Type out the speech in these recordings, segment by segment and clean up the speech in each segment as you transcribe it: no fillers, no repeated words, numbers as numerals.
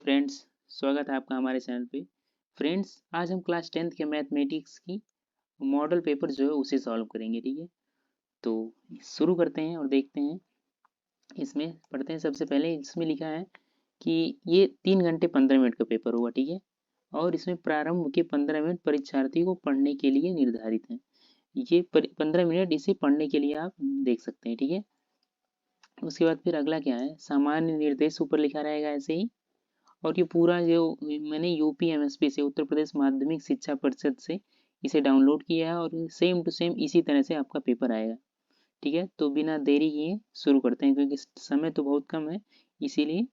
Friends, स्वागत है आपका हमारे चैनल पे। फ्रेंड्स, आज हम क्लास 10th के मैथमेटिक्स की मॉडल पेपर जो है उसे सॉल्व करेंगे। ठीक है, तो शुरू करते हैं और देखते हैं। इसमें पढ़ते हैं। सबसे पहले इसमें लिखा है कि ये 3 घंटे 15 मिनट का पेपर होगा। ठीक है, और इसमें प्रारंभ के 15 मिनट परीक्षार्थी को पढ़ने के लिए निर्धारित हैं। ये 15 मिनट इसे पढ़ने के लिए आप देख सकते हैं। ठीक है, उसके बाद फिर अगला क्या है, सामान्य निर्देश ऊपर लिखा रहेगा ऐसे ही। और ये पूरा जो मैंने यूपीएमएसपी से, उत्तर प्रदेश माध्यमिक शिक्षा परिषद से इसे डाउनलोड किया है और सेम टू सेम इसी तरह से आपका पेपर आएगा। ठीक है, तो बिना देरी किए शुरू करते हैं, क्योंकि समय तो बहुत कम है, इसीलिए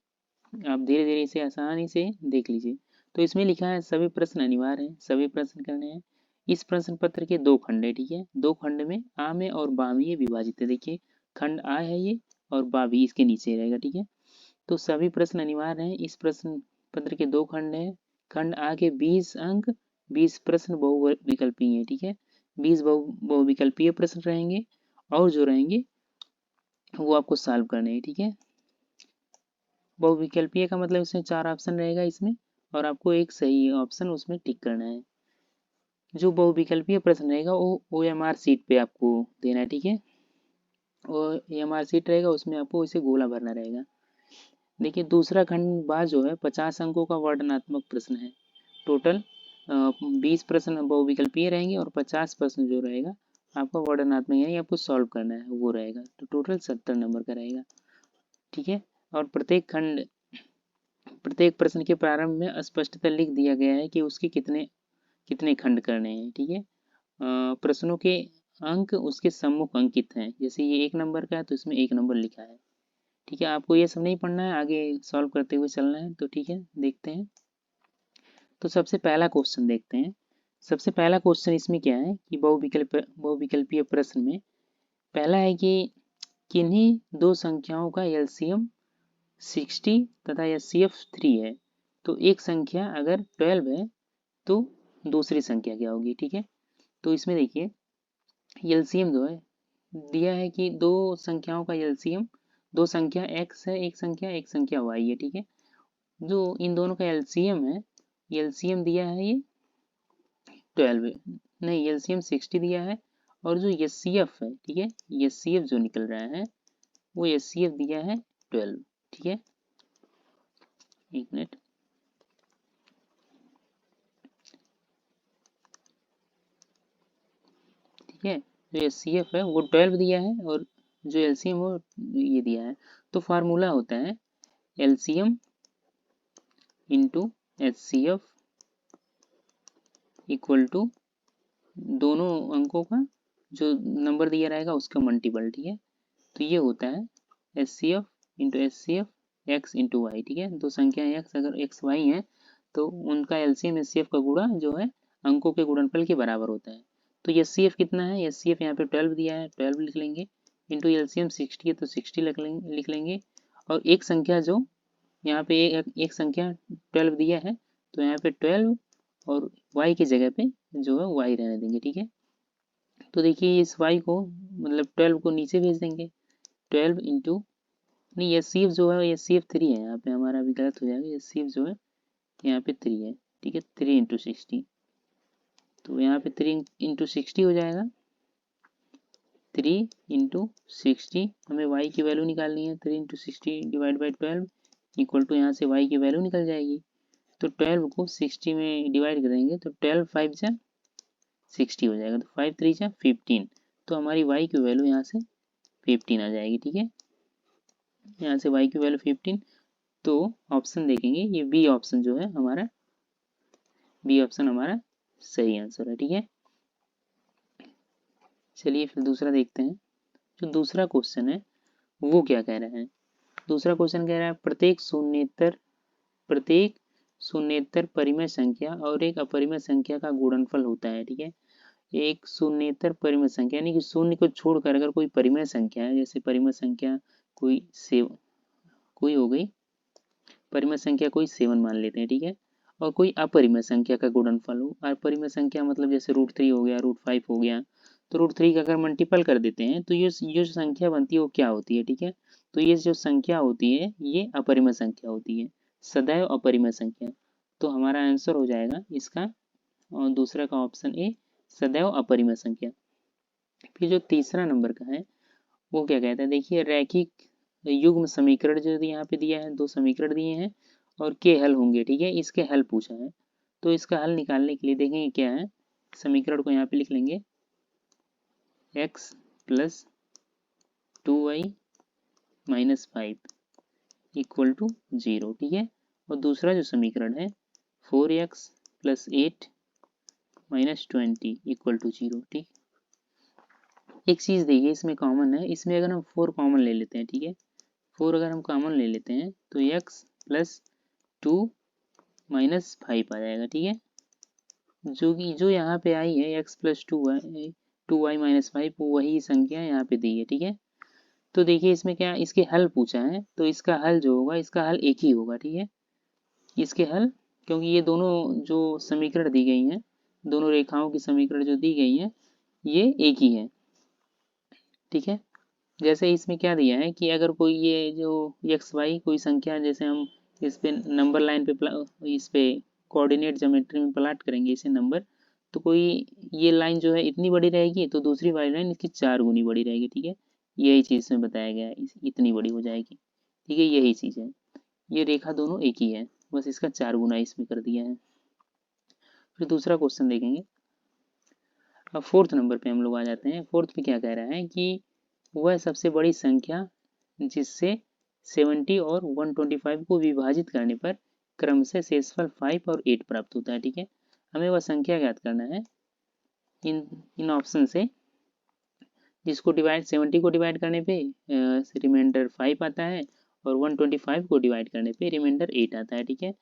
आप धीरे धीरे इसे आसानी से देख लीजिए। तो इसमें लिखा है सभी प्रश्न अनिवार्य हैं, सभी प्रश्न करने हैं। इस प्रश्न पत्र के 2 खंड है। ठीक है, 2 खंड में आ में और बा में ये विभाजित है। देखिए, खंड आ है ये, और बा भी इसके नीचे रहेगा। ठीक है, तो सभी प्रश्न अनिवार्य हैं। इस प्रश्न पत्र के 2 खंड हैं। खंड आ के 20 अंक, 20 प्रश्न बहुविकल्पीय हैं। ठीक है, 20 बहुविकल्पीय प्रश्न रहेंगे, और जो रहेंगे वो आपको सॉल्व करने हैं। ठीक है, बहुविकल्पीय का मतलब इसमें 4 ऑप्शन रहेगा इसमें, और आपको एक सही ऑप्शन उसमें टिक करना है। जो बहुविकल्पीय प्रश्न रहेगा वो OMR शीट पे आपको देना है। ठीक है, और OMR शीट रहेगा, उसमें आपको इसे गोला भरना रहेगा। देखिए, दूसरा खंड बा जो है 50 अंकों का वर्णनात्मक प्रश्न है। टोटल 20 प्रश्न बहुविकल्पीय रहेंगे और 50 प्रश्न जो रहेगा आपका वर्णनात्मक, यानी आपको सॉल्व करना है, वो रहेगा। तो टोटल 70 नंबर का रहेगा। ठीक है, और प्रत्येक प्रश्न के प्रारंभ में स्पष्टता लिख दिया गया है कि उसके कितने कितने खंड करने हैं। ठीक है, प्रश्नों के अंक उसके सम्मुख अंकित हैं। जैसे ये 1 नंबर का है तो इसमें 1 नंबर लिखा है। ठीक है, आपको ये सब नहीं पढ़ना है, आगे सॉल्व करते हुए चलना है। तो ठीक है, देखते हैं। तो सबसे पहला क्वेश्चन देखते हैं। सबसे पहला क्वेश्चन इसमें क्या है कि बहुविकल्पीय प्रश्न में पहला है कि किन्हीं दो संख्याओं का एलसीएम 60 तथा एचसीएफ 3 है। तो एक संख्या अगर 12 है तो दूसरी संख्या क्या होगी। ठीक है, तो इसमें देखिए, एलसीएम जो है दिया है कि दो संख्याओं का एलसीएम, दो संख्या x है, एक संख्या y है। ठीक है, जो इन दोनों का एलसीएम है, एलसीएम दिया है ये 12, नहीं एलसीएम 60 दिया है, और जो एचसीएफ है, ठीक है, एचसीएफ जो निकल रहा है वो एचसीएफ दिया है 12। ठीक है, एक मिनट। ठीक है, जो एचसीएफ है वो 12 दिया है, और जो एलसीएम वो ये दिया है। तो फार्मूला होता है LCM into HCF equal to दोनों अंकों का जो नंबर दिया रहेगा उसका मल्टीपल। ठीक है, तो ये होता है H C F into H C F X into Y. ठीक है, दो संख्या एक्स अगर एक्स वाई है तो उनका एलसीएम एच सी एफ का गुणा जो है अंकों के गुणनफल के बराबर होता है। तो एच सी एफ कितना है, एच सी एफ यहाँ पे 12 दिया है, 12 लिख लेंगे, इंटू एलसीएम 60 है तो 60 लिख लेंगे। और एक संख्या जो यहाँ पे एक संख्या 12 दिया है, तो यहाँ पे 12 और y की जगह पे जो है y रहने देंगे। ठीक है, तो देखिए इस y को मतलब 12 को नीचे भेज देंगे। 12 इंटू, नहीं ये सीफ जो है ये सीफ 3 है, यहाँ पे हमारा अभी गलत हो जाएगा, ये सीफ जो है यहाँ पे 3 है। ठीक है, 3 इंटू 60, तो यहाँ पे 3 इंटू 60 हो जाएगा। 3 इंटू 60, हमें y की वैल्यू निकालनी है। 3 into 60 divide by 12 equal to, यहाँ से y की वैल्यू निकल जाएगी। तो 12 को 60 में डिवाइड करेंगे तो 12 5 जा 60 हो जाएगा, तो 5 3 जा 15, तो हमारी y की वैल्यू यहाँ से 15 आ जाएगी। ठीक है, यहाँ से y की वैल्यू 15, तो ऑप्शन देखेंगे ये बी ऑप्शन जो है हमारा, बी ऑप्शन हमारा सही आंसर है। ठीक है, चलिए फिर दूसरा देखते हैं। जो दूसरा क्वेश्चन है वो क्या कह रहा है। दूसरा क्वेश्चन कह रहा है प्रत्येक शून्येतर परिमेय संख्या और एक अपरिमेय संख्या का गुणनफल होता है। ठीक है, एक शून्येतर परिमेय संख्या यानी कि शून्य को छोड़कर अगर कोई परिमेय संख्या है, जैसे परिमेय संख्या कोई हो गई, परिमेय संख्या कोई 7 मान लेते हैं। ठीक है, और कोई अपरिमेय संख्या का गुणनफल हो, अपरिमेय संख्या मतलब जैसे √3 हो गया, √5 हो गया, तो √3 का अगर मल्टीपल कर देते हैं तो ये जो संख्या बनती है वो क्या होती है। ठीक है, तो ये जो संख्या होती है ये अपरिमेय संख्या होती है। सदैव अपरिमेय संख्या। तो हमारा आंसर हो जाएगा इसका और दूसरा का ऑप्शन ए, सदैव अपरिमेय संख्या। फिर जो तीसरा नंबर का है वो क्या कहता है, देखिए रैखिक युग्म समीकरण जो यहाँ पे दिया है, दो समीकरण दिए हैं और के हल होंगे, ठीक है, इसके हल पूछा है। तो इसका हल निकालने के लिए देखेंगे क्या है, समीकरण को यहाँ पे लिख लेंगे x plus 2y minus 5 equal to 0, ठीक है। और दूसरा जो समीकरण है 4x plus 8 minus 20 equal to 0, ठीक। एक चीज़ देखिए इसमें कॉमन है, इसमें अगर हम 4 कॉमन ले लेते हैं, ठीक है, 4 अगर हम कॉमन ले लेते हैं तो x प्लस 2 माइनस 5 आ जाएगा, ठीक है। जो यहाँ पे आई है x प्लस 2y माइनस 5, वही संख्या यहाँ पे दी है, ठीक है। तो देखिए इसमें क्या इसके हल पूछा है, तो इसका हल जो होगा, इसका हल एक ही होगा, ठीक है। इसके हल, क्योंकि ये दोनों जो समीकरण दी गई हैं, दोनों रेखाओं की समीकरण जो दी गई हैं, ये एक ही है, ठीक है। जैसे इसमें क्या दिया है कि अगर कोई ये जो एक्स वाई कोई संख्या, जैसे हम इस पे नंबर लाइन पे इस पे कोऑर्डिनेट ज्योमेट्री में प्लाट करेंगे इसे नंबर, तो कोई ये लाइन जो है इतनी बड़ी रहेगी तो दूसरी वाली लाइन इसकी 4 गुनी बड़ी रहेगी, ठीक है। यही चीज़ इसमें बताया गया है, इतनी बड़ी हो जाएगी, ठीक है, यही चीज़ है। ये रेखा दोनों एक ही है, बस इसका 4 गुना इसमें कर दिया है। फिर दूसरा क्वेश्चन देखेंगे। अब फोर्थ नंबर पे हम लोग आ जाते हैं। फोर्थ पे क्या कह रहा है कि वह सबसे बड़ी संख्या जिससे 70 और 125 को विभाजित करने पर क्रमशः शेषफल 5 और 8 प्राप्त होता है, ठीक है। हमें वह संख्या ज्ञात करना है इन ऑप्शन से जिसको 70 को डिवाइड करने पे रिमाइंडर 5 आता है और 125 को डिवाइड करने पे रिमाइंडर 8 आता है, ठीक है।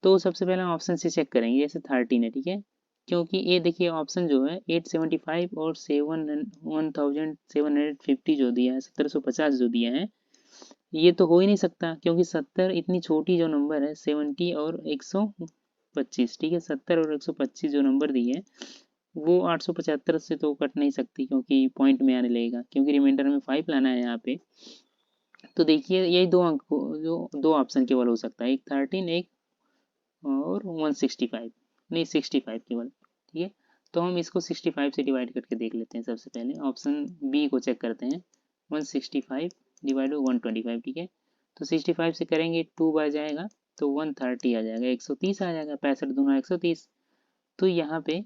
तो सबसे पहले ऑप्शन से चेक करेंगे, जैसे 13 है, ठीक है, क्योंकि ये देखिए ऑप्शन जो है 875 और 1750 जो दिया है, 1750 जो दिया है, ये तो हो ही नहीं सकता, क्योंकि 70 इतनी छोटी जो नंबर है, 70 और 125, ठीक है, 70 और 125 जो नंबर दी है वो 875 से तो कट नहीं सकती, क्योंकि पॉइंट में आने लगेगा, क्योंकि रिमाइंडर में 5 लाना है यहाँ पे। तो देखिए यही दो अंक जो दो ऑप्शन केवल हो सकता है, एक 13 एक और 165, नहीं 65 केवल, ठीक है। तो हम इसको 65 से डिवाइड करके देख लेते हैं। सबसे पहले ऑप्शन बी को चेक करते हैं, 165 डिवाइड 125, ठीक है। तो 65 से करेंगे 2 बार जाएगा तो 130 आ जाएगा, 130 आ जाएगा, 65 दूना 130। तो यहाँ पे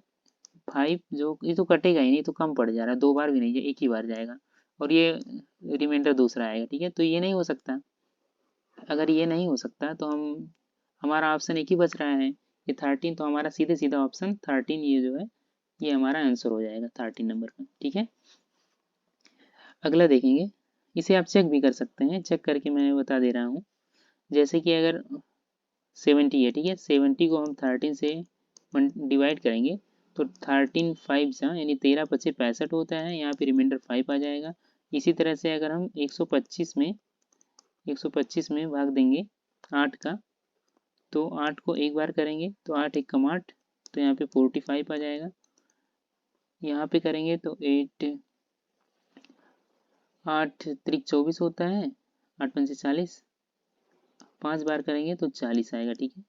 5 जो ये तो कटेगा ही नहीं, तो कम पड़ जा रहा है, 2 बार भी नहीं, एक ही बार जाएगा और ये रिमाइंडर दूसरा आएगा, ठीक है। तो ये नहीं हो सकता। अगर ये नहीं हो सकता तो हमारा ऑप्शन एक ही बच रहा है, ये 13, तो हमारा सीधे सीधा ऑप्शन 13 ये जो है ये हमारा आंसर हो जाएगा 13 नंबर का, ठीक है। अगला देखेंगे, इसे आप चेक भी कर सकते हैं, चेक करके मैं बता दे रहा हूँ। जैसे कि अगर 70 है, ठीक है, 70 को हम 13 से डिवाइड करेंगे तो 13 5 यानी 13 पचे 65 होता है, यहाँ पे रिमाइंडर 5 आ जाएगा। इसी तरह से अगर हम 125 में भाग देंगे 8 का, तो 8 को एक बार करेंगे तो 8 एक कम 8, तो यहाँ पे 45 आ जाएगा। यहाँ पे करेंगे तो 8 त्रिक 24 होता है, 8 पंचे 40, 5 बार करेंगे तो 40 आएगा, ठीक है।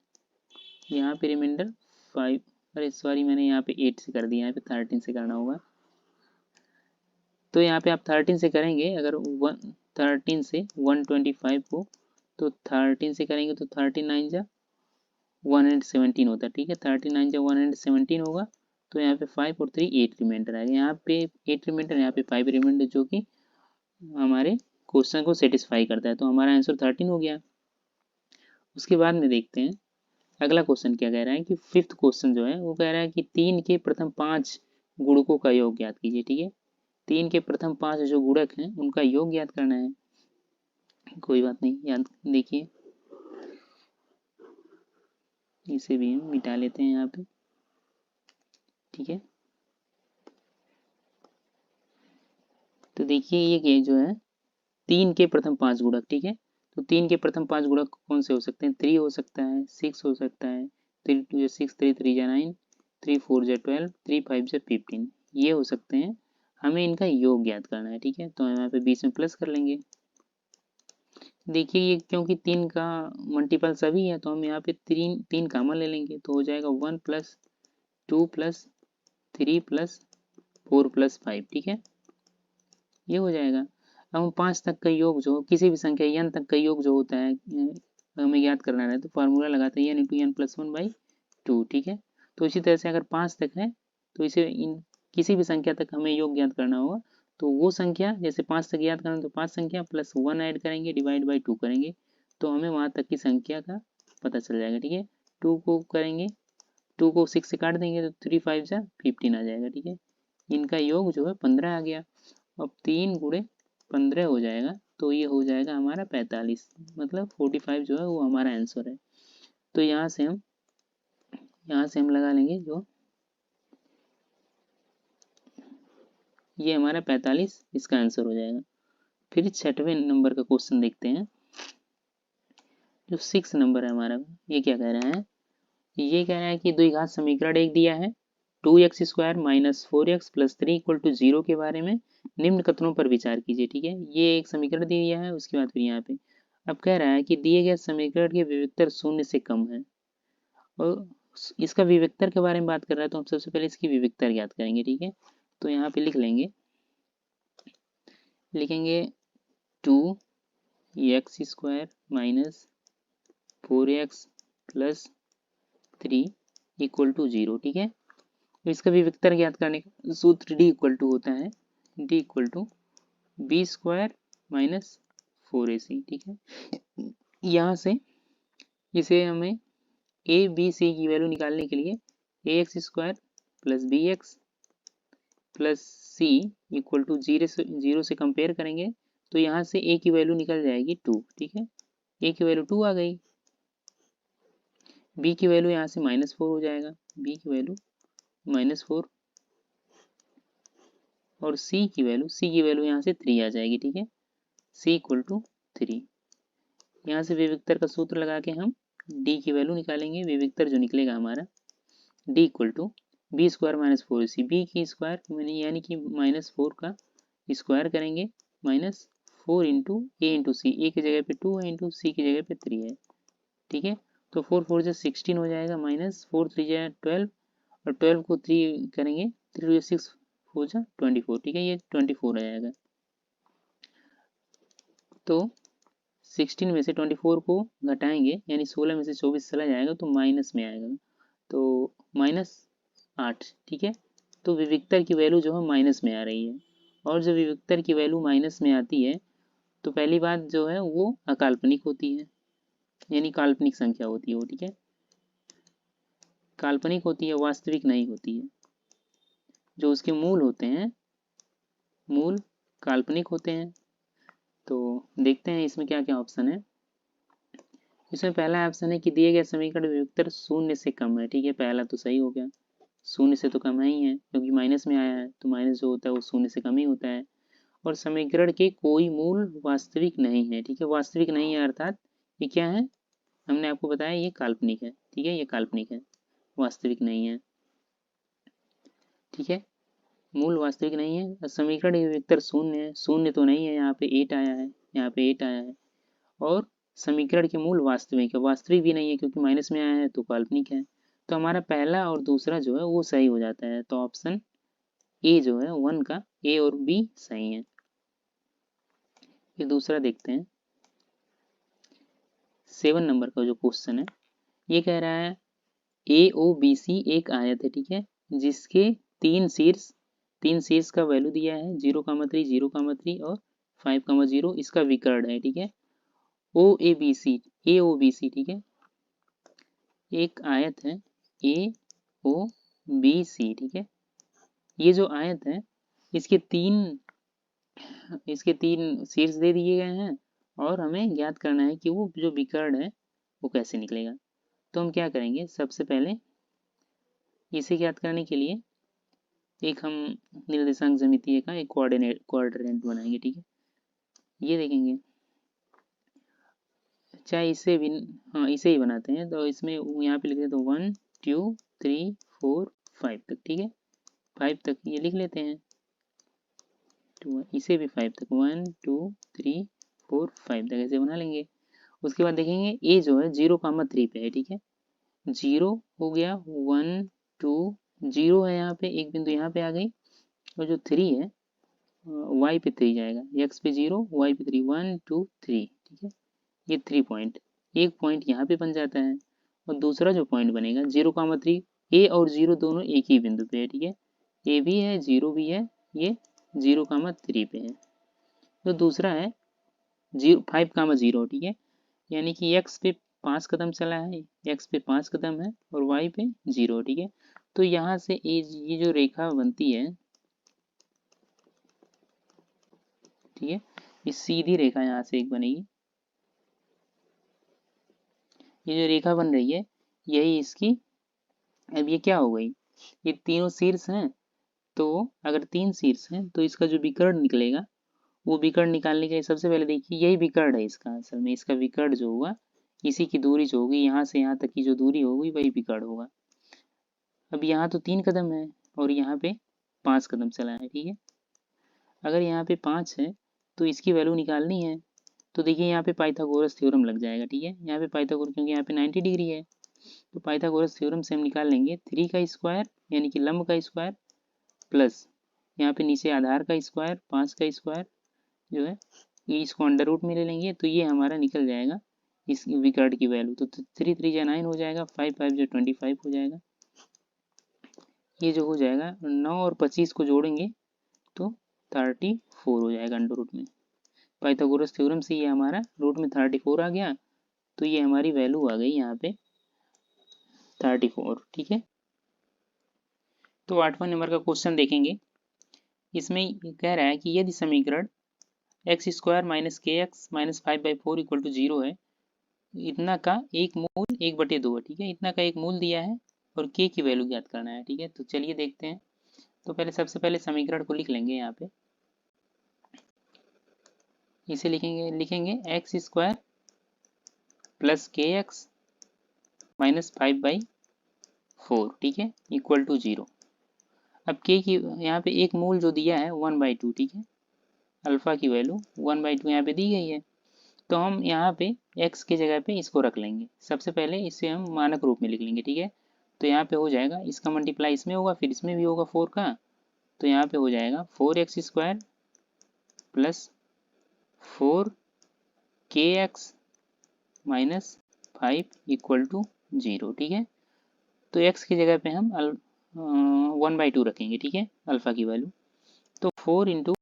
यहाँ पे रिमाइंडर 5, अरे सॉरी मैंने यहाँ पे 8 से कर दिया, यहाँ पे 13 से करना होगा। तो यहाँ पे आप 13 से करेंगे, अगर 13 से 125 को, तो 13 से करेंगे तो 39 जा 117 होता है, ठीक है, 39 जा 117 होगा। तो यहाँ पे 5 और 3 8 रिमाइंडर आएगा, यहाँ पे 8 रिमाइंडर, यहाँ पे 5 रिमाइंडर, जो कि हमारे क्वेश्चन को सेटिस्फाई करता है। तो हमारा आंसर 13 हो गया। उसके बाद में देखते हैं अगला क्वेश्चन क्या कह रहा है कि फिफ्थ क्वेश्चन जो है वो कह रहा है कि 3 के प्रथम 5 गुणकों का योग ज्ञात कीजिए, ठीक है। 3 के प्रथम 5 जो गुणक हैं उनका योग ज्ञात करना है। कोई बात नहीं, याद देखिए, इसे भी हम मिटा लेते हैं यहाँ पे, ठीक है। तो देखिए ये जो है 3 के प्रथम 5 गुणक, ठीक है। तो 3 के प्रथम 5 गुणक कौन से हो सकते हैं, 3 हो सकता है, 6 हो सकता है, 3 2 जा 6, 3 3 जा 9, 3 4 जा 12, 3 5 जा 15, ये हो सकते हैं। हमें इनका योग ज्ञात करना है, ठीक है। तो हम यहाँ पे बीच में प्लस कर लेंगे। देखिए ये क्योंकि 3 का मल्टीपल सभी है तो हम यहाँ पे 3 कॉमन ले लेंगे तो हो जाएगा 1 प्लस 2 प्लस 3 प्लस 4 प्लस 5, ठीक है, ये हो जाएगा। अब हम 5 तक का योग जो किसी भी संख्या n तक का योग जो होता है हमें याद करना है तो फार्मूला लगाते हैं n इंटू एन प्लस 1/2, ठीक है। तो इसी तरह से अगर 5 तक है तो इसे किसी भी संख्या तक हमें योग ज्ञात करना होगा तो वो संख्या जैसे 5 तक याद करना तो 5 संख्या प्लस 1 ऐड करेंगे डिवाइड बाई 2 करेंगे तो हमें वहाँ तक की संख्या का पता चल जाएगा, ठीक है। 2 को करेंगे, 2 को 6 से काट देंगे तो 3 5 जा 15 आ जाएगा, ठीक है। इनका योग जो है 15 आ गया। अब 3 गुणे 15 हो जाएगा तो ये हो जाएगा हमारा 45, मतलब 45 जो है वो हमारा आंसर है। तो यहाँ से हम लगा लेंगे जो ये हमारा 45 इसका आंसर हो जाएगा। फिर 6वें नंबर का क्वेश्चन देखते हैं। जो 6 नंबर है हमारा, ये क्या कह रहा है, ये कह रहा है कि द्विघात समीकरण एक दिया है 2x² minus 4x plus 3 equal to 0 के बारे में निम्न कथनों पर विचार कीजिए, ठीक है। ये एक समीकरण दिया है, उसके बाद फिर यहाँ पे अब कह रहा है कि दिए गए समीकरण के विविक्तर 0 से कम है और इसका विविक्तर के बारे में बात कर रहा है तो हम सबसे पहले इसकी विविक्तर ज्ञात करेंगे, ठीक है। तो यहाँ पे लिखेंगे 2x² minus 4x plus 3 equal to 0, ठीक है। तो इसका विविक्तर ज्ञात करने का सूत्र d इक्वल टू होता है d equal to b² minus 4ac, ठीक है। यहाँ से इसे हमें a b c की वैल्यू निकालने के लिए ax² plus bx plus c equal to 0 से कंपेयर करेंगे तो यहाँ से a की वैल्यू निकल जाएगी 2, ठीक है। a की वैल्यू 2 आ गई, b की वैल्यू यहाँ से -4 हो जाएगा, b की वैल्यू -4 और c की वैल्यू यहाँ से 3 आ जाएगी, ठीक है। c equal to 3। यहाँ से विविक्तर का सूत्र लगा के हम d की वैल्यू निकालेंगे। विविक्तर जो निकलेगा हमारा d equal to b² minus 4ac, b की स्क्वायर यानी कि -4 का स्क्वायर करेंगे माइनस 4 इंटू सी, ए की जगह पे 2 है इंटू सी की जगह पे 3 है, ठीक है। तो 4 4 से 16 हो जाएगा माइनस 4 3 जाए 12 और 12 को 3 करेंगे 3 6 हो जाए 24, ठीक है, ये 24 आ जाएगा। तो 16 में से 24 को घटाएंगे यानी 16 में से 24 चला जाएगा तो माइनस में आएगा तो -8, ठीक है। तो विविक्तर की वैल्यू जो है माइनस में आ रही है और जब विविक्तर की वैल्यू माइनस में आती है तो पहली बात जो है वो अकाल्पनिक होती है, यानी काल्पनिक संख्या होती है वो, ठीक है। काल्पनिक होती है, वास्तविक नहीं होती है। जो उसके मूल होते हैं, मूल काल्पनिक होते हैं। तो देखते हैं इसमें क्या क्या ऑप्शन है। इसमें पहला ऑप्शन है कि दिए गए समीकरण विविक्तर 0 से कम है, ठीक है, पहला तो सही हो गया। 0 से तो कम है ही है क्योंकि माइनस में आया है तो माइनस जो होता है वो 0 से कम ही होता है। और समीकरण के कोई मूल वास्तविक नहीं है, ठीक है। वास्तविक नहीं है अर्थात ये क्या है, हमने आपको बताया ये काल्पनिक है, ठीक है, ये काल्पनिक है, वास्तविक नहीं है, ठीक है। मूल वास्तविक नहीं है। समीकरण के विविक्तर 0 है, 0 तो नहीं है, यहाँ पे 8 आया है, यहाँ पे 8 आया है। और समीकरण के मूल वास्तविक है, वास्तविक भी नहीं है क्योंकि माइनस में आया है तो काल्पनिक है। तो हमारा पहला और दूसरा जो है वो सही हो जाता है। तो ऑप्शन ए जो है 1 का ए और बी सही है। फिर दूसरा देखते हैं 7 नंबर का जो क्वेश्चन है, ये कह रहा है ए ओ बी सी एक आयत है, ठीक है, जिसके तीन शीर्ष का वैल्यू दिया है 0,3 0,3 और 5,0, इसका विकर्ण है, ठीक है। ओ ए बी सी ठीक है, एक आयत है ए ओ बी सी, ठीक है। ये जो आयत है इसके तीन शीर्ष दे दिए गए हैं और हमें ज्ञात करना है कि वो जो विकर्ण है वो कैसे निकलेगा। तो हम क्या करेंगे, सबसे पहले इसे ज्ञात करने के लिए एक हम निर्देशांक ज्यामितीय का एक क्वाड्रेंट बनाएंगे, ठीक है। ये देखेंगे चाहे इसे भी, हाँ इसे ही बनाते हैं तो इसमें यहाँ पे लिख देते 1 2 3 4 5 तक, ठीक है, 5 तक ये लिख लेते हैं। तो इसे भी 5 तक 1 2 3 4 5 तक ऐसे बना लेंगे। उसके बाद देखेंगे ए जो है 0,3 पे है, ठीक है। 0 हो गया, 1 2 0 है यहाँ पे, एक बिंदु यहाँ पे आ गई, और जो 3 है y पे 3 जाएगा, x पे 0 y पे 3, 1 2 3, ठीक है। ये 3 पॉइंट, एक पॉइंट यहाँ पे बन जाता है, और दूसरा जो पॉइंट बनेगा 0,3, ए और 0 दोनों एक ही बिंदु पे है, ठीक है। ए भी है 0 भी है, ये 0,3 पे है। तो दूसरा है 5,0, ठीक है। यानी कि x पे 5 कदम चला है, x पे 5 कदम है और y पे 0, ठीक है। तो यहाँ से ये जो रेखा बनती है, ठीक है, ये सीधी रेखा यहाँ से एक बनेगी। ये जो रेखा बन रही है यही इसकी, अब ये क्या हो गई, ये तीनों शीर्ष हैं, तो अगर 3 शीर्ष हैं तो इसका जो विकर्ण निकलेगा, वो विकर्ण निकालने के सबसे पहले देखिए यही विकर्ण है इसका, असल में इसका विकर्ण जो होगा, इसी की दूरी जो होगी यहाँ से यहाँ तक की जो दूरी होगी वही विकर्ण होगा। अब यहाँ तो 3 कदम है और यहाँ पे 5 कदम चला है, ठीक है। अगर यहाँ पे 5 है तो इसकी वैल्यू निकालनी है, तो देखिए यहाँ पे पाइथागोरस थ्योरम लग जाएगा, ठीक है। यहाँ पे पाइथागोरस, क्योंकि यहाँ पे 90 डिग्री है, तो पाइथागोरस थ्योरम से हम निकाल लेंगे 3 का स्क्वायर यानी कि लंब का स्क्वायर, प्लस यहाँ पे नीचे आधार का स्क्वायर 5 का स्क्वायर जो है, ये इसको अंडर रूट में ले लेंगे, तो ये हमारा निकल जाएगा इस विकर्ण की वैल्यू। तो 3 3 जा 9 हो जाएगा, 5 5 जो 25 हो जाएगा। ये जो हो जाएगा 9 और 25 को जोड़ेंगे तो 34 हो जाएगा अंडर रूट में। पाइथागोरस थ्योरम से ये हमारा रूट में 34 आ गया, तो ये हमारी वैल्यू आ गई यहाँ पे 34, ठीक है। तो 8वां नंबर का क्वेश्चन देखेंगे। इसमें कह रहा है कि यदि समीकरण एक्स स्क्वायर माइनस के एक्स माइनस 5/4 इक्वल टू 0 है, इतना का एक मूल 1/2 है, ठीक है। इतना का एक मूल दिया है और के की वैल्यू ज्ञात करना है, ठीक है। तो चलिए देखते हैं। तो पहले सबसे पहले समीकरण को लिख लेंगे यहाँ पे, इसे लिखेंगे एक्स स्क्वायर प्लस के एक्स माइनस 5/4, ठीक है, इक्वल टू 0। अब के की यहाँ पे एक मूल जो दिया है 1/2, ठीक है। अल्फा की वैल्यू 1/2 यहाँ पे दी गई है, तो हम यहाँ पे x की जगह पे इसको रख लेंगे। सबसे पहले इसे हम मानक रूप में लिख लेंगे, ठीक है। तो यहाँ पे हो जाएगा, इसका मल्टीप्लाई इसमें होगा, फिर इसमें भी होगा 4 का, तो यहाँ पे हो जाएगा 4x square plus 4kx minus 5 equal to 0, ठीक है। तो x की जगह पे हम 1/2 रखेंगे, ठीक है, अल्फा की वैल्यू। तो 4 इंटू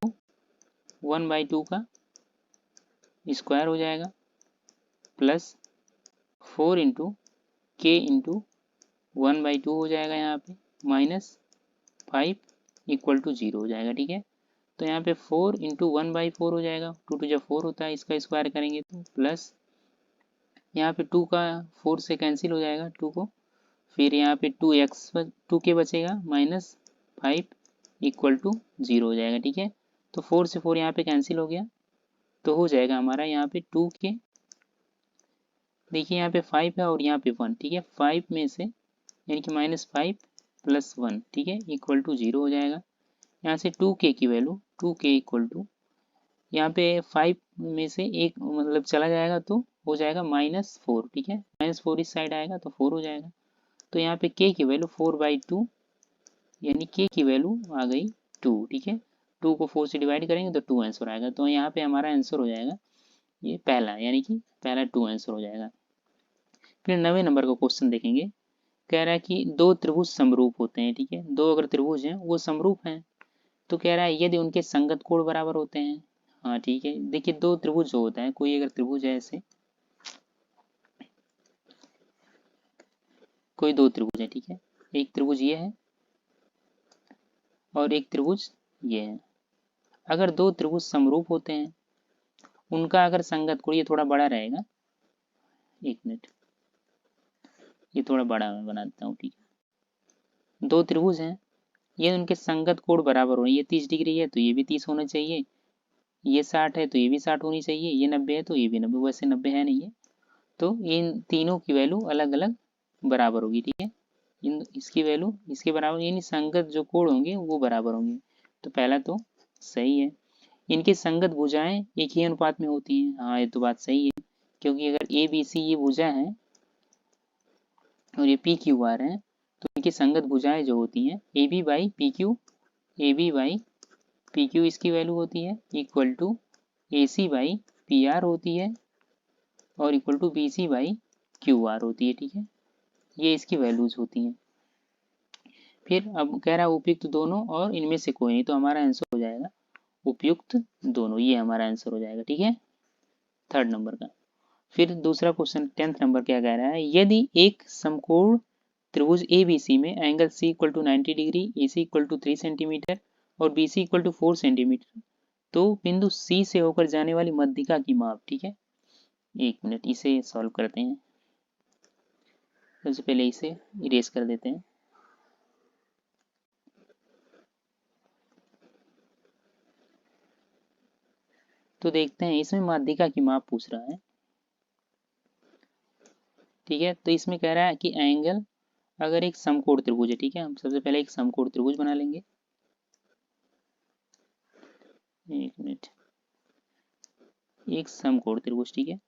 1/2 का स्क्वायर हो जाएगा प्लस 4 इंटू के इंटू 1/2 हो जाएगा यहाँ पे, माइनस 5 इक्वल टू 0 हो जाएगा, ठीक है। तो यहाँ पे 4 इंटू 1/4 हो जाएगा, 2 टू जब 4 होता है, इसका स्क्वायर करेंगे तो प्लस यहाँ पे 2 का 4 से कैंसिल हो जाएगा 2 को, फिर यहाँ पे 2 के बचेगा माइनस 5 इक्वल टू 0 हो जाएगा, ठीक है। तो 4 से 4 यहाँ पे कैंसिल हो गया, तो हो जाएगा हमारा यहाँ पे 2 के, देखिए यहाँ पे 5 है और यहाँ पे 1, ठीक है। 5 में से यानी कि माइनस 5 प्लस 1, ठीक है, इक्वल टू 0 हो जाएगा। यहाँ से 2k की वैल्यू 2k इक्वल टू, यहाँ पे 5 में से एक मतलब चला जाएगा तो हो जाएगा -4, ठीक है। -4 इस साइड आएगा तो 4 हो जाएगा। तो यहाँ पे k की वैल्यू 4/2 यानी k की वैल्यू आ गई 2, ठीक है। 2 को 4 से डिवाइड करेंगे तो 2 आंसर आएगा। तो यहाँ पे हमारा आंसर हो जाएगा ये पहला, यानी कि पहला 2 आंसर हो जाएगा। फिर 9वें नंबर का क्वेश्चन देखेंगे। कह रहा है कि दो त्रिभुज समरूप होते हैं, ठीक है। दो अगर त्रिभुज हैं वो समरूप हैं, तो कह रहा है यदि उनके संगत कोण बराबर होते हैं। हाँ ठीक है, देखिए दो त्रिभुज जो होता है, कोई अगर त्रिभुज है ऐसे, कोई दो त्रिभुज है, ठीक है। एक त्रिभुज ये है और एक त्रिभुज ये है। अगर दो त्रिभुज समरूप होते हैं, उनका अगर संगत कोण, ये थोड़ा बड़ा रहेगा, एक मिनट, ये थोड़ा बड़ा मैं बनाता हूँ, ठीक है। दो त्रिभुज हैं, ये उनके संगत कोण बराबर हो, ये 30 डिग्री है तो ये भी 30 होना चाहिए, ये 60 है तो ये भी 60 होनी चाहिए, ये 90 है तो ये भी 90, वैसे 90 है नहीं है, तो इन तीनों की वैल्यू अलग अलग बराबर होगी, ठीक है। इन इसकी वैल्यू इसके बराबर, यानी संगत जो कोण होंगे वो बराबर होंगे। तो पहला तो सही है। इनकी संगत भुजाएं एक ही अनुपात में होती हैं। हाँ, ये तो बात सही है, क्योंकि अगर ए बी सी ये भुजा है और ये पी क्यू आर है, तो इनकी संगत भुजाएं जो होती हैं A B by P Q, A B by P Q इसकी वैल्यू होती है equal to A C by P R होती है और equal to B C by Q R होती है। ठीक है, ये इसकी वैल्यूज होती हैं। फिर अब कह रहा है उपयुक्त दोनों और इनमें से कोई नहीं, तो हमारा आंसर हो जाएगा उपयुक्त दोनों, ये हमारा आंसर हो जाएगा। ठीक है, थर्ड नंबर का। फिर दूसरा क्वेश्चन 10th नंबर क्या कह रहा है, यदि एक समकोण त्रिभुज ए बी सी में angle C equal to 90 degree, A C equal to 3 centimetre और B C equal to 4 centimetre, तो बिंदु सी से होकर जाने वाली मध्यिका की माप। ठीक है, एक मिनट इसे सॉल्व करते हैं। सबसे पहले इसे इरेज कर देते हैं। तो देखते हैं, इसमें माध्यिका की माप पूछ रहा है। ठीक है, तो इसमें कह रहा है कि एंगल अगर एक समकोण त्रिभुज है, ठीक है, हम सबसे पहले एक समकोण त्रिभुज बना लेंगे। एक मिनट, एक समकोण त्रिभुज, ठीक है,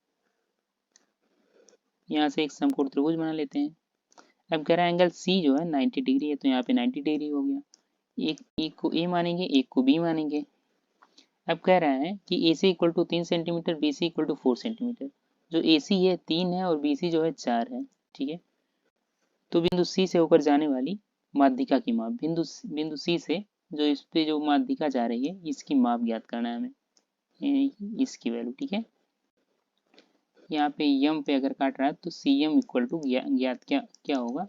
यहाँ से एक समकोण त्रिभुज बना लेते हैं। अब कह रहा है एंगल सी जो है 90 डिग्री है, तो यहाँ पे 90 डिग्री हो गया। एक को ए मानेंगे, एक को बी मानेंगे। अब कह रहा है कि A C equal to 3 centimetre, B C equal to 4 centimetre. जो ए सी है 3 है और बी सी जो है 4 है। ठीक है, तो बिंदु सी से होकर जाने वाली माध्यिका की माप, बिंदु सी से जो इस पे जो माध्यिका जा रही है इसकी माप ज्ञात करना है हमें, इसकी वैल्यू। ठीक है, यहाँ पे यम पे अगर काट रहा है तो सी एम इक्वल टू ज्ञात क्या क्या होगा,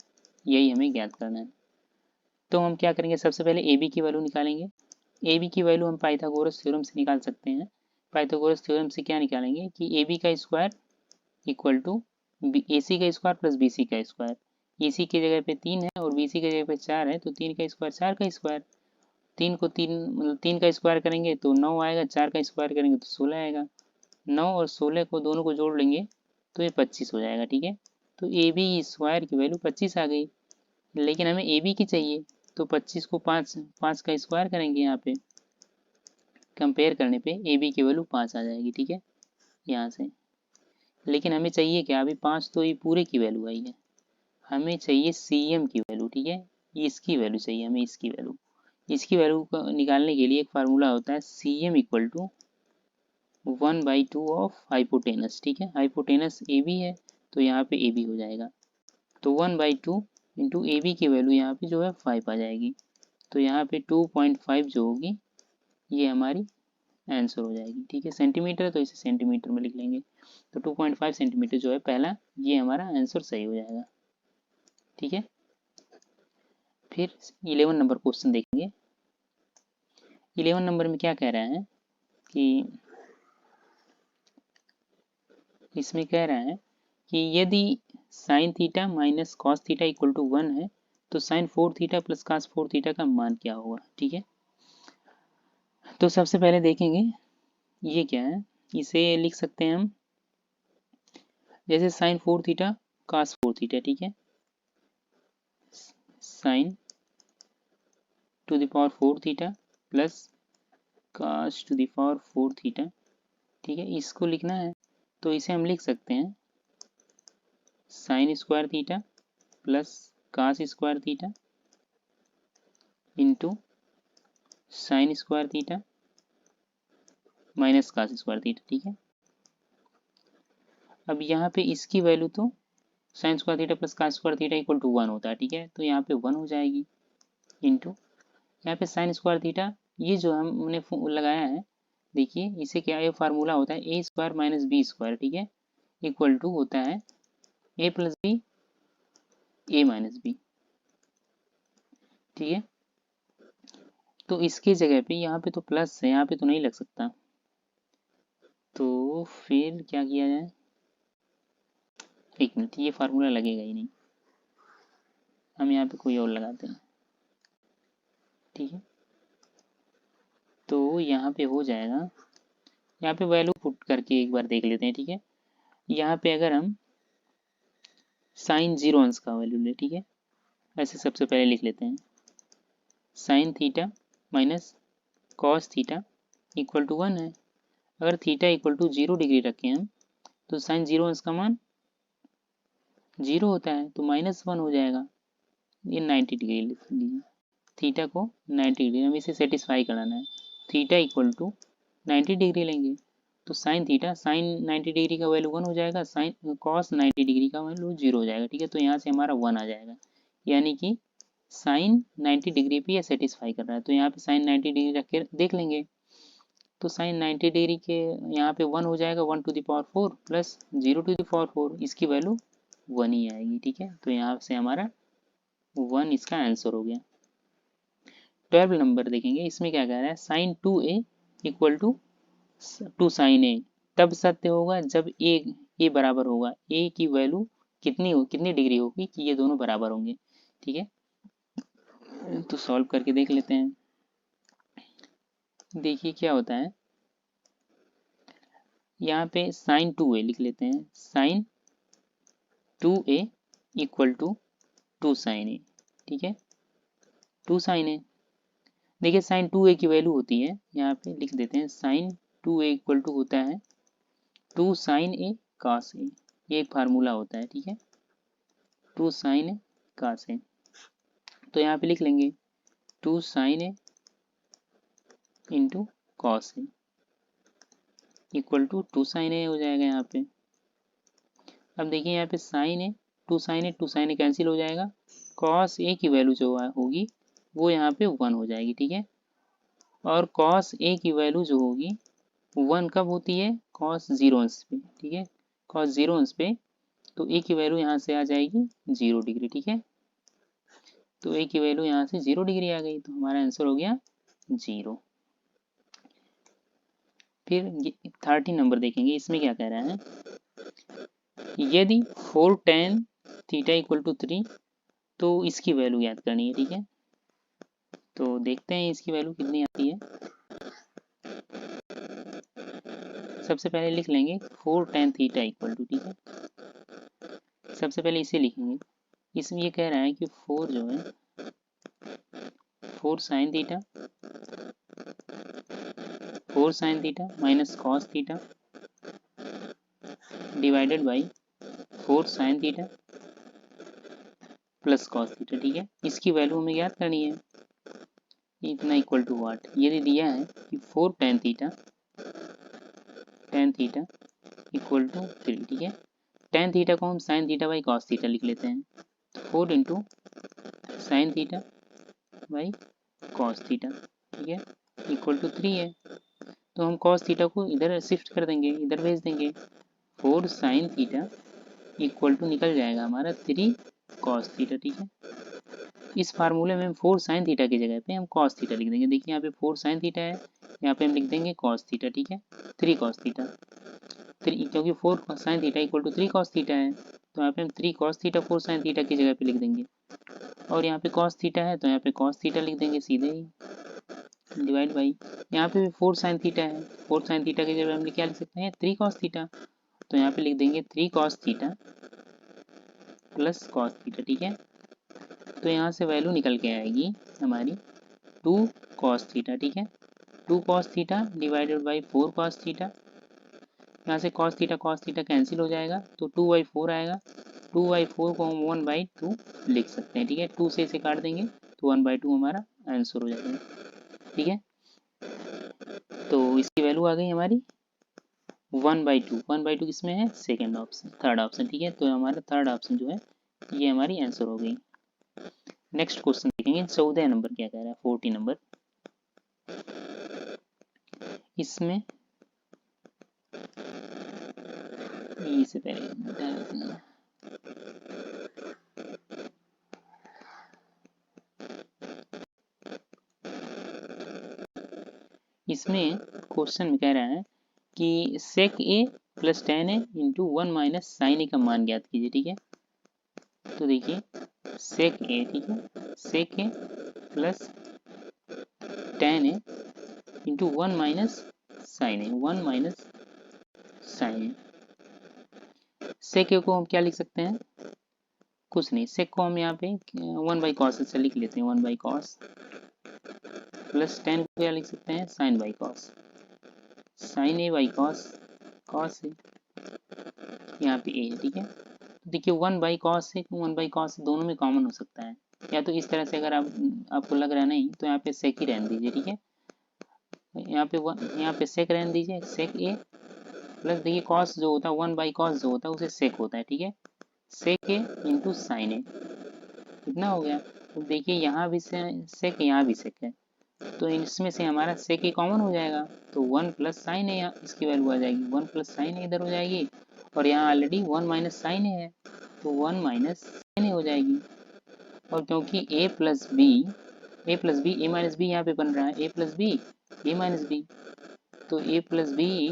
यही हमें ज्ञात करना है। तो हम क्या करेंगे, सबसे पहले ए बी की वैल्यू निकालेंगे। ए बी की वैल्यू हम पाइथागोरस थ्योरम से निकाल सकते हैं। पाइथागोरस थ्योरम से क्या निकालेंगे कि ए बी का स्क्वायर इक्वल टू ए सी का स्क्वायर प्लस बी सी का स्क्वायर। ए सी की जगह पे 3 है और बी सी की जगह पे 4 है, तो 3 का स्क्वायर 4 का स्क्वायर। 3 को 3 मतलब 3 का स्क्वायर करेंगे तो 9 आएगा, 4 का स्क्वायर करेंगे तो 16 आएगा। 9 और 16 को दोनों को जोड़ लेंगे तो ये 25 हो जाएगा। ठीक है, तो ए बी स्क्वायर की वैल्यू 25 आ गई, लेकिन हमें ए बी की चाहिए, तो 25 को 5 का स्क्वायर करेंगे, यहाँ पे कंपेयर करने पे ए बी की वैल्यू 5 आ जाएगी। ठीक है, यहाँ से, लेकिन हमें चाहिए क्या, अभी 5 तो ये पूरे की वैल्यू आई है, हमें चाहिए सी एम की वैल्यू। ठीक है, इसकी वैल्यू चाहिए हमें, इसकी वैल्यू को निकालने के लिए एक फार्मूला होता है C M equal to 1/2 of hypotenuse. ठीक है, हाइपोटेनस ए बी है, तो यहाँ पे ए बी हो जाएगा, तो 1/2 इंटू ए बी की वैल्यू यहाँ पे जो है 5 आ जाएगी, तो यहाँ पे 2.5 जो होगी ये हमारी आंसर हो जाएगी। ठीक है, सेंटीमीटर तो इसे सेंटीमीटर में लिख लेंगे, तो 2.5 सेंटीमीटर जो है पहला, ये हमारा आंसर सही हो जाएगा। ठीक है, फिर 11 नंबर क्वेश्चन देखेंगे। 11 नंबर में क्या कह रहा है कि इसमें कह रहा है कि यदि sine theta minus cos theta equal to 1 है, तो sine 4 theta plus cos 4 theta का मान क्या होगा। ठीक है, तो सबसे पहले देखेंगे ये क्या है, इसे लिख सकते हैं हम जैसे साइन 4 थीटा कॉस 4 थीटा। ठीक है, sign to the power 4 theta plus cos two the power 4 theta. ठीक है, इसको लिखना है, तो इसे हम लिख सकते हैं sine square theta plus cos square theta into sine square theta minus cos square theta. ठीक है, अब यहाँ पे इसकी वैल्यू तो sine square theta plus cos square theta equal to 1 होता है। ठीक है, तो यहाँ पे 1 हो जाएगी इंटू यहाँ पे साइन स्क्वायर थीटा, ये जो हमने लगाया है, देखिए इसे क्या, ये फार्मूला होता है ए स्क्वायर माइनस बी स्क्वायर। ठीक है, इक्वल टू होता है ए प्लस बी, ए माइनस बी। ठीक है, तो इसके जगह पे यहाँ पे तो प्लस है, यहाँ पे तो नहीं लग सकता, तो फिर क्या किया जाए, एक मिनट, ये फार्मूला लगेगा ही नहीं, हम यहाँ पे कोई और लगाते हैं। ठीक है, तो यहाँ पे हो जाएगा, यहाँ पे वैल्यू पुट करके एक बार देख लेते हैं। ठीक है, यहाँ पे अगर हम साइन 0 अंश का वैल्यू ले, ठीक है, ऐसे सबसे पहले लिख लेते हैं sine theta minus cos theta equal to 1 है। अगर थीटा इक्वल टू 0 डिग्री रखें हम तो साइन 0 अंश का मान 0 होता है, तो -1 हो जाएगा। ये 90 डिग्री लिख लीजिए, थीटा को 90 डिग्री हमें इसे सेटिस्फाई कराना है। थीटा इक्वल टू 90 डिग्री लेंगे तो साइन थीटा, साइन 90 डिग्री का वैल्यू 1 हो जाएगा, साइन कॉस 90 डिग्री का वैल्यू 0 हो जाएगा। ठीक है, तो यहाँ से हमारा 1 आ जाएगा, यानी कि साइन 90 डिग्री पे ये सेटिस्फाई कर रहा है। तो यहाँ पे साइन 90 डिग्री रख के देख लेंगे, तो साइन 90 डिग्री के यहाँ पे 1 हो जाएगा, 1 to the power 4 plus 0 to the power 4, इसकी वैल्यू 1 ही आएगी। ठीक है, तो यहाँ से हमारा 1 इसका आंसर हो गया। 12 नंबर देखेंगे, इसमें क्या कह रहा है, sine 2a equal to 2 sine a तब सत्य होगा जब ए बराबर होगा, ए की वैल्यू कितनी डिग्री होगी कि ये दोनों बराबर होंगे। ठीक है, तो सॉल्व करके देख लेते हैं। देखिए क्या होता है, यहाँ पे साइन 2a लिख लेते हैं, sine 2a equal to 2 sine a। ठीक है, 2 साइन a, देखिए साइन 2a की वैल्यू होती है, यहाँ पे लिख देते हैं, साइन 2a इक्वल टू होता है 2 साइन a cos a, ये एक फार्मूला होता है। ठीक है, 2 साइन a cos a, तो यहाँ पे लिख लेंगे 2 sine a into cos A equal to 2 sine A हो जाएगा यहाँ पे। अब देखिए यहाँ पे sine A, 2 sine A cancel हो जाएगा, कॉस ए की वैल्यू जो होगी वो यहाँ पे 1 हो जाएगी। ठीक है, और कॉस ए की वैल्यू जो होगी 1 कब होती है, कॉस 0 अंश पे। ठीक है, कॉस 0 अंश पे, तो ए की वैल्यू यहाँ से आ जाएगी 0 डिग्री। ठीक है, तो ए की वैल्यू यहाँ से 0 डिग्री आ गई, तो हमारा आंसर हो गया 0। फिर 30 नंबर देखेंगे, इसमें क्या कह रहा है, यदि 4 tan थीटा इक्वल टू 3 तो इसकी वैल्यू याद करनी है। ठीक है, तो देखते हैं इसकी वैल्यू कितनी आती है। सबसे पहले लिख लेंगे 4 tan थीटा इक्वल टू, ठीक है, सबसे पहले इसे लिखेंगे। इसमें ये कह रहा है कि 4 जो है 4 sine theta, 4 sine theta minus cos theta divided by 4 sine theta plus cos theta. ठीक है, इसकी वैल्यू हमें याद करनी है, इतना इक्वल टू व्हाट, ये दिया है कि 4 tan थीटा इक्वल टू 3। ठीक है, tan थीटा को हम sine theta by cos theta लिख लेते हैं, 4 into sine theta by cos theta. ठीक है, इक्वल टू 3 है, तो हम कॉस थीटा को इधर शिफ्ट कर देंगे, इधर भेज देंगे, 4 साइन थीटा इक्वल टू निकल जाएगा हमारा 3 कॉस थीटा। ठीक है, इस फार्मूले में 4 साइन थीटा की जगह पे हम कॉस थीटा लिख देंगे। देखिए यहाँ पे 4 साइन थीटा है, यहाँ पे हम लिख देंगे कॉस थीटा। ठीक है, 3 कॉस थीटा, 3 क्योंकि 4 sine theta equal to 3 cos theta है, तो यहाँ पे हम 3 कॉस थीटा 4 साइन थीटा की जगह पे लिख देंगे, और यहाँ पे कॉस थीटा है तो यहाँ पे कॉस थीटा लिख देंगे सीधे ही, डिवाइड बाई यहाँ पे भी 4 साइन थीटा है, 4 साइन थीटा की जगह हम क्या लिख सकते हैं, 3 कॉस थीटा, तो यहाँ पे लिख देंगे 3 cos theta plus cos theta. ठीक है, तो यहाँ से वैल्यू निकल के आएगी हमारी 2 कॉस थीटा। ठीक है, 2 cos theta divided by 4 cos theta, यहाँ से कॉस थीटा कैंसिल हो जाएगा, तो 2/4 आएगा, 2/4 को हम 1/2 लिख सकते हैं। ठीक है, 2 से इसे काट देंगे तो 1/2 हमारा आंसर हो जाएगा। ठीक है, तो इसकी वैल्यू आ गई हमारी 1/2, 1/2 किसमें है, सेकेंड ऑप्शन, थर्ड ऑप्शन। ठीक है, तो हमारा थर्ड ऑप्शन जो है ये हमारी आंसर हो गई। नेक्स्ट क्वेश्चन देखेंगे, 14 नंबर क्या कह रहा है, 40 नंबर, इसमें इससे पहले इसमें क्वेश्चन में कह रहा है कि सेक ए प्लस टेन ए इंटू 1 माइनस साइन ए का मान ज्ञात कीजिए। ठीक है, तो देखिए सेक ए, ठीक है, सेक ए प्लस टेन ए इंटू 1 माइनस साइन ए, 1 माइनस साइन ए। सेक ए को हम क्या लिख सकते हैं, कुछ नहीं, सेक को हम यहाँ पे 1/cos से लिख लेते हैं, 1/cos प्लस टेन को क्या लिख सकते हैं, sine by cos. Sine A by cos, cos A यहाँ पे ए है, ठीक है। तो देखिए 1/cos से 1/cos दोनों में कॉमन हो सकता है, या तो इस तरह से अगर आपको लग रहा है नहीं तो यहाँ पे सेक ही रहने दीजिए, ठीक है। यहाँ पे सेक रहने दीजिए, सेक ए प्लस देखिए कॉस जो होता है 1/cos जो होता है उसे सेक होता है, ठीक है। सेक ए इंटू साइन ए, कितना हो गया। तो देखिए यहाँ भी सेक, यहाँ भी सेक है, तो इसमें से हमारा सेक ए कॉमन हो जाएगा, तो 1 प्लस साइन ए इसकी वैल्यू आ जाएगी, 1 प्लस साइन ए इधर हो जाएगी, और यहाँ ऑलरेडी 1 माइनस साइन ए है, तो 1 माइनस साइन ए हो जाएगी। और क्योंकि ए प्लस बी ए माइनस बी यहाँ पे बन रहा है, ए प्लस बी ए माइनस बी, तो ए प्लस बी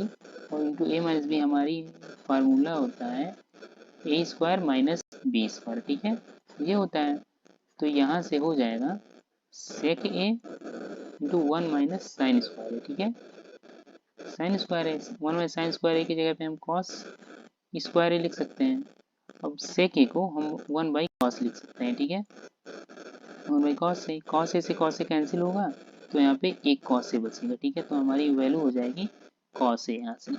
और इंटू ए माइनस बी हमारी फार्मूला होता है ए स्क्वायर माइनस बी स्क्वायर, ठीक है, ये होता है। तो यहाँ से हो जाएगा सेक ए इंटू 1 माइनस साइन स्क्वायर है, ठीक है। साइन स्क्वायर है, 1 माइनस साइन स्क्वायर ए की जगह पे हम कॉस स्क्वायर ए लिख सकते हैं। अब सेक ए को हम 1 बाई कॉस लिख सकते हैं, ठीक है। 1 बाई कॉस से कैंसिल होगा, तो यहाँ पे एक कॉस से बचेगा, ठीक है। तो हमारी वैल्यू हो जाएगी कॉस ए यहाँ से,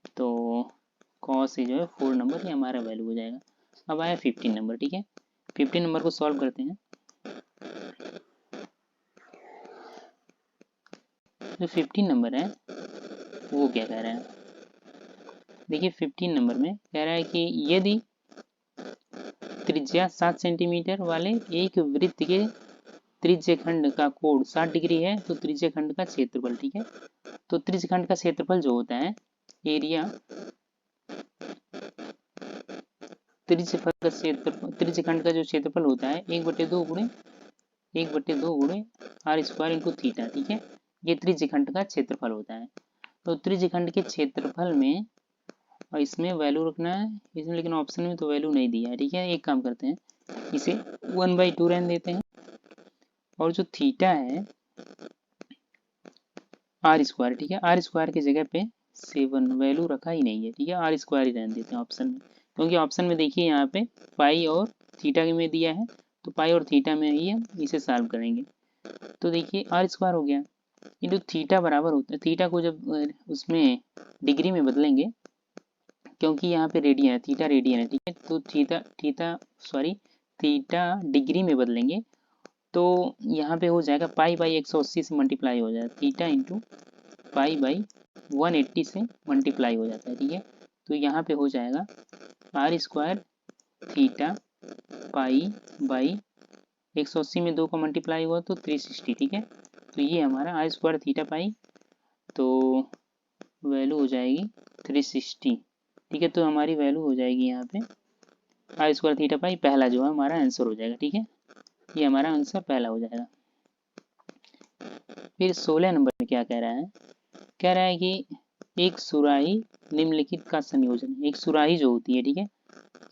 तो कॉस ए जो है 4 नंबर ये हमारा वैल्यू हो जाएगा। अब आया 15 नंबर, ठीक है। 15 नंबर को सॉल्व करते हैं। जो 15 नंबर है वो क्या कह रहा है, देखिए 15 नंबर में कह रहा है कि यदि त्रिज्या 7 सेंटीमीटर वाले एक वृत्त के त्रिज्यखंड का कोण 60 डिग्री है, तो त्रिज्यखंड का क्षेत्रफल, ठीक है। तो त्रिज्यखंड का क्षेत्रफल जो होता है एरिया, त्रिज्यखंड का जो क्षेत्रफल होता है 1/2 गुणे आर स्क्वायर इंटू थीटा, ठीक है। ये त्रिज्यखंड का क्षेत्रफल होता है। तो त्रिज्यखंड के क्षेत्रफल में और इसमें वैल्यू रखना है, इसमें लेकिन ऑप्शन में तो वैल्यू नहीं दिया है, ठीक है। एक काम करते हैं, इसे 1/2 रहने देते हैं, और जो थीटा है आर स्क्वायर, ठीक है। आर स्क्वायर की जगह पे 7 वैल्यू रखा ही नहीं है, ठीक है, आर स्क्वायर ही रहने देते हैं ऑप्शन में, क्योंकि ऑप्शन में देखिए यहाँ पे पाई और थीटा में दिया है, तो पाई और थीटा में ही हम इसे सॉल्व करेंगे। तो देखिए आर स्क्वायर हो गया इंटू थीटा बराबर होता है, थीटा को जब उसमें डिग्री में बदलेंगे, क्योंकि यहाँ पे रेडियन है, थीटा रेडियन है, ठीक है। तो थीटा डिग्री में बदलेंगे, तो यहाँ पे हो जाएगा पाई बाई 180 से मल्टीप्लाई हो जाएगा, थीटा इंटू पाई बाई 180 से मल्टीप्लाई हो जाता है, ठीक है। तो यहाँ पे हो जाएगा r square theta pi by 180 में 2 का मल्टीप्लाई हुआ तो 360, ठीक है। तो ये हमारा आर स्क्वायर थीटा पाई, तो वैल्यू हो जाएगी 360, ठीक है। तो हमारी वैल्यू हो जाएगी यहाँ पे आर स्क्वायर थीटा पाई, पहला जो है हमारा आंसर हो जाएगा, ठीक है। ये हमारा आंसर पहला हो जाएगा। फिर 16 नंबर में क्या कह रहा है, कह रहा है कि एक सुराही निम्नलिखित का संयोजन, एक सुराही जो होती है, ठीक है,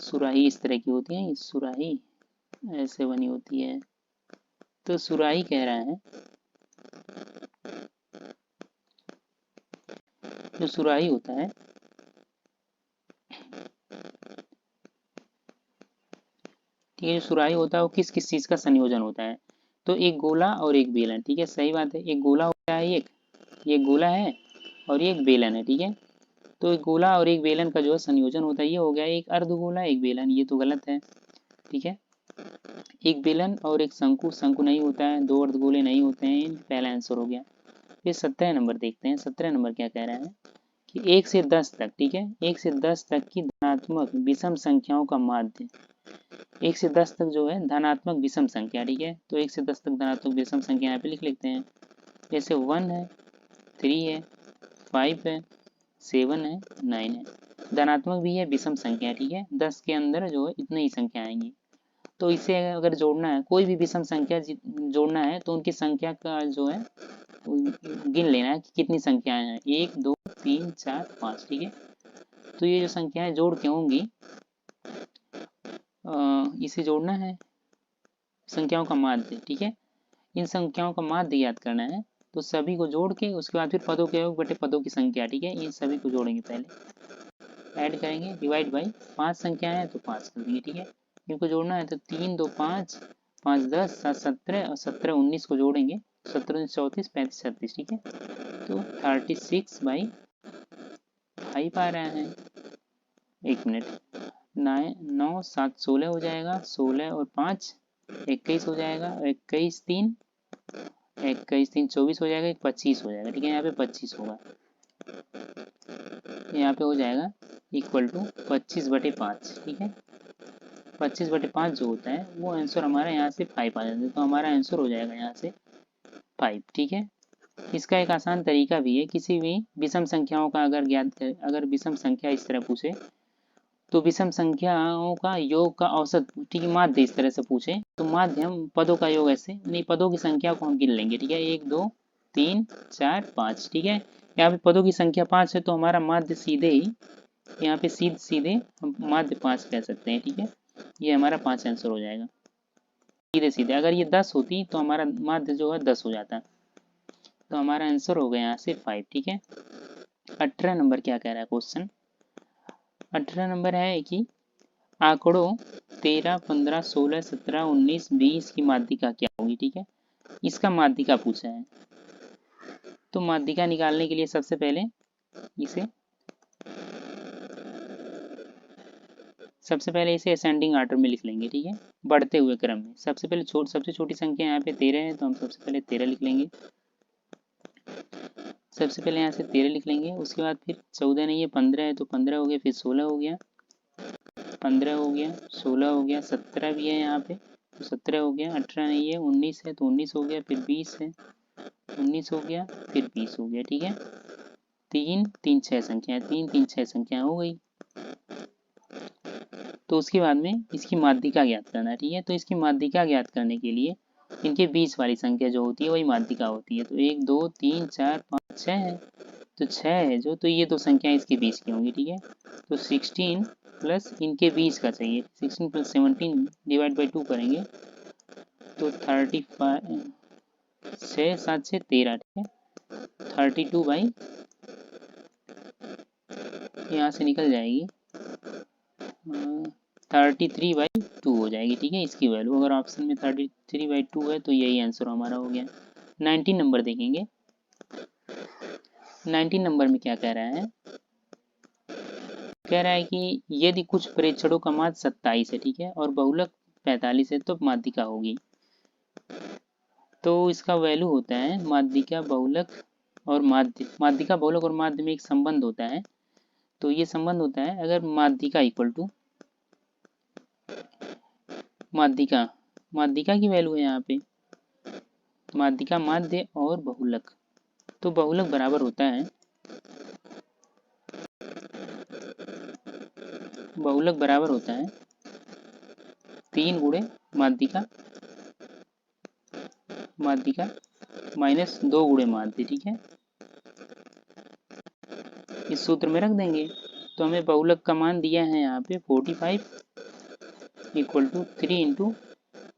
सुराही इस तरह की होती है, सुराही ऐसे बनी होती है, तो सुराही कह रहा है, जो सुराही होता है, ठीक है, जो सुराही होता है वो किस किस चीज का संयोजन होता है, तो एक गोला और एक बेलन, ठीक है, सही बात है। एक गोला होता है, एक गोला है और ये एक बेलन है, ठीक है। तो एक गोला और एक बेलन का जो है संयोजन होता है, ये हो गया एक अर्धगोला एक बेलन, ये तो गलत है, ठीक है। एक बेलन और एक शंकु, शंकु नहीं होता है, 2 अर्धगोले नहीं होते हैं, पहला आंसर हो गया। फिर 17 नंबर देखते हैं। 17 नंबर क्या कह रहा है कि 1 से 10 तक, ठीक है, 1 से 10 तक की धनात्मक विषम संख्याओं का माध्य, 1 से 10 तक जो है धनात्मक विषम संख्या, ठीक है। तो 1 से 10 तक धनात्मक विषम संख्या यहाँ पे लिख लेते हैं, जैसे 1 है, 3 है, 5 है, 7 है, 9 है। धनात्मक भी है, विषम संख्या, ठीक है। 10 के अंदर जो है इतनी ही संख्या आएंगी। तो इसे अगर जोड़ना है, कोई भी विषम संख्या जोड़ना है, तो उनकी संख्या का जो है गिन लेना है कि कितनी संख्याएं हैं, 1 2 3 4 5, ठीक है। तो ये जो संख्याएं जोड़ के होंगी, इसे जोड़ना है संख्याओं का माध्य, ठीक है। इन संख्याओं का माध्य ज्ञात करना है, तो सभी को जोड़ के उसके बाद फिर पदों के योग बटे पदों की संख्या, ठीक है। इन सभी को जोड़ेंगे, पहले ऐड करेंगे, डिवाइड बाई 5 संख्याएं हैं तो 5 कर देंगे, ठीक है। इनको जोड़ना है तो 3 2 5 5 10 7 17 और 17 19 को जोड़ेंगे, 17 34 35 36, ठीक है। तो 36/5 आ रहा है। एक मिनट, 9 7 16 हो जाएगा, 16 और 5 21 हो जाएगा, 21 3 24 हो जाएगा, 25 हो जाएगा। ठीक है, यहाँ पे 25 होगा, यहाँ पे हो जाएगा इक्वल टू 25/5। ठीक है, 25/5 जो होता है वो आंसर हमारा यहाँ से 5 आ जाता है, तो हमारा आंसर हो जाएगा यहाँ से 5। ठीक है, इसका एक आसान तरीका भी है, किसी भी विषम संख्याओं का अगर ज्ञात कर, अगर विषम संख्या इस तरह पूछे तो विषम संख्याओं का योग का औसत, ठीक है, माध्य इस तरह से पूछे तो माध्य हम पदों का योग ऐसे नहीं, पदों की संख्या को हम गिन लेंगे। ठीक है, 1 2 3 4 5। ठीक है, यहाँ पे पदों की संख्या 5 है तो हमारा माध्य सीधे ही यहाँ पे सीधे हम माध्य 5 कह सकते हैं। ठीक है, ये हमारा 5 आंसर हो जाएगा सीधे सीधे। अगर ये 10 होती तो हमारा माध्य जो है 10 हो जाता, तो हमारा आंसर हो गया यहाँ से 5। ठीक है, 18 नंबर क्या कह रहा है क्वेश्चन। 18 नंबर है कि आंकड़ों 13 15 16 17 19 20 की माध्यिका क्या होगी। ठीक है, इसका माध्यिका पूछा है, तो माध्यिका निकालने के लिए सबसे पहले इसे असेंडिंग ऑर्डर में लिख लेंगे। ठीक है, बढ़ते हुए क्रम में सबसे पहले सबसे छोटी संख्या यहाँ पे 13 है, तो हम सबसे पहले 13 लिख लेंगे। सबसे पहले यहाँ से 13 लिख लेंगे, उसके बाद फिर 14 नहीं है 15 है, तो 15 हो गया, फिर 16 हो गया, 15 हो गया, 16 हो गया, 17 भी है यहाँ पे तो 17 हो गया, 18 नहीं है 19 है तो 19 हो गया, फिर 20 है 19 हो गया, फिर 20 हो गया। ठीक है, 3 3 6 संख्या, 3 3 6 संख्या हो गई। तो उसके बाद में इसकी माध्यिका ज्ञात करना है। ठीक है, तो इसकी माध्यिका ज्ञात करने के लिए इनके 20 वाली संख्या जो होती है वही माध्यिका होती है। तो 1 2 3 4 5 6 है, तो 6 है जो, तो ये दो संख्या इसके 20 की होंगी। ठीक है, तो 16 प्लस इनके 20 का चाहिए, 16 प्लस 17 डिवाइड बाई 2 करेंगे तो 35 6 7 6 13। ठीक है, 32 यहाँ से निकल जाएगी 33/2 हो जाएगी। ठीक है, इसकी वैल्यू अगर ऑप्शन में 33/2 है तो यही आंसर हमारा हो गया। 19 नंबर देखेंगे, 19 नंबर में क्या कह रहा है, कह रहा है कि यदि कुछ प्रेक्षणों का माध्य 27 है, ठीक है, और बहुलक 45 है तो माध्यिका होगी। तो इसका वैल्यू होता है माध्यिका बहुलक और माध्यिका बहुलक और माध्य में एक संबंध होता है। तो ये संबंध होता है अगर माध्यिका इक्वल टू माध्यिका की वैल्यू है यहाँ पे माध्यिका माध्य और बहुलक, तो बहुलक बराबर होता है, बहुलक बराबर होता है 3 गुणे माध्यिका माइनस 2 गुणे माध्य। ठीक है, इस सूत्र में रख देंगे तो हमें बहुलक का मान दिया है यहाँ पे 45 इक्वल टू 3 इंटू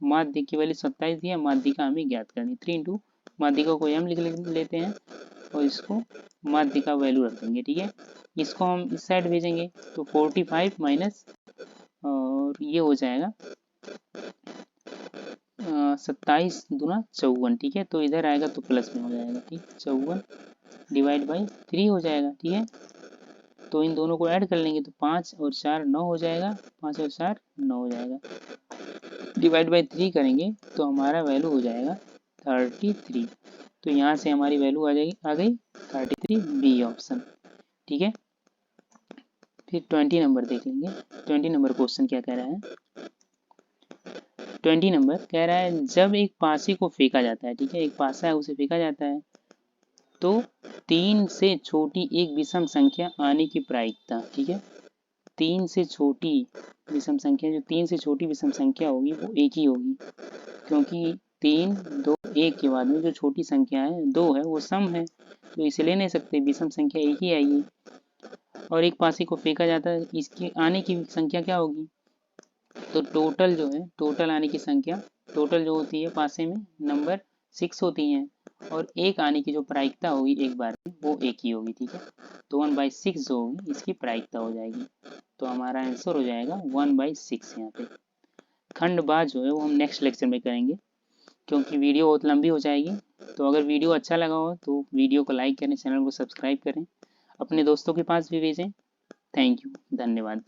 माध्य की वैल्यू 27 दिया, माध्यिका हमें ज्ञात करनी 3 इंटू माध्यिका को हम लिख लेते हैं और इसको माध्य का वैल्यू रख देंगे। ठीक है, इसको हम इस साइड भेजेंगे तो 45 माइनस और ये हो जाएगा 27 दूना 54। ठीक है, तो इधर आएगा तो प्लस में हो जाएगा। ठीक, 54 डिवाइड बाई 3 हो जाएगा। ठीक है, तो इन दोनों को ऐड कर लेंगे तो 5 और 4 9 हो जाएगा, 5 और 4 9 हो जाएगा, डिवाइड बाई 3 करेंगे तो हमारा वैल्यू हो जाएगा 33। तो यहाँ से हमारी वैल्यू आ गई 33, बी ऑप्शन। ठीक है, फिर 20 नंबर देख लेंगे। 20 नंबर क्वेश्चन क्या कह रहा है, 20 नंबर कह रहा है जब एक पासे को फेंका जाता है, ठीक है, एक पासा है उसे फेंका जाता है तो 3 से छोटी एक विषम संख्या आने की प्रायिकता, ठीक है, 3 से छोटी विषम संख्या, जो 3 से छोटी विषम संख्या होगी वो एक ही होगी, क्योंकि 3 2 1 के बाद में जो छोटी संख्या है 2 है वो सम है, तो इसे ले नहीं सकते, विषम संख्या एक ही आएगी। और एक पासे को फेंका जाता है, इसकी आने की संख्या क्या होगी, तो टोटल जो है, टोटल आने की संख्या, टोटल जो होती है पासे में नंबर 6 होती हैं, और एक आने की जो प्रायिकता होगी एक बार में वो एक ही होगी। ठीक है, तो 1/6 जो होगी इसकी प्रायिकता हो जाएगी, तो हमारा आंसर हो जाएगा 1/6 यहाँ पे। खंड बाद जो है वो हम नेक्स्ट लेक्चर में करेंगे, क्योंकि वीडियो बहुत लंबी हो जाएगी, तो अगर वीडियो अच्छा लगा हो तो वीडियो को लाइक करें, चैनल को सब्सक्राइब करें, अपने दोस्तों के पास भी भेजें। थैंक यू, धन्यवाद।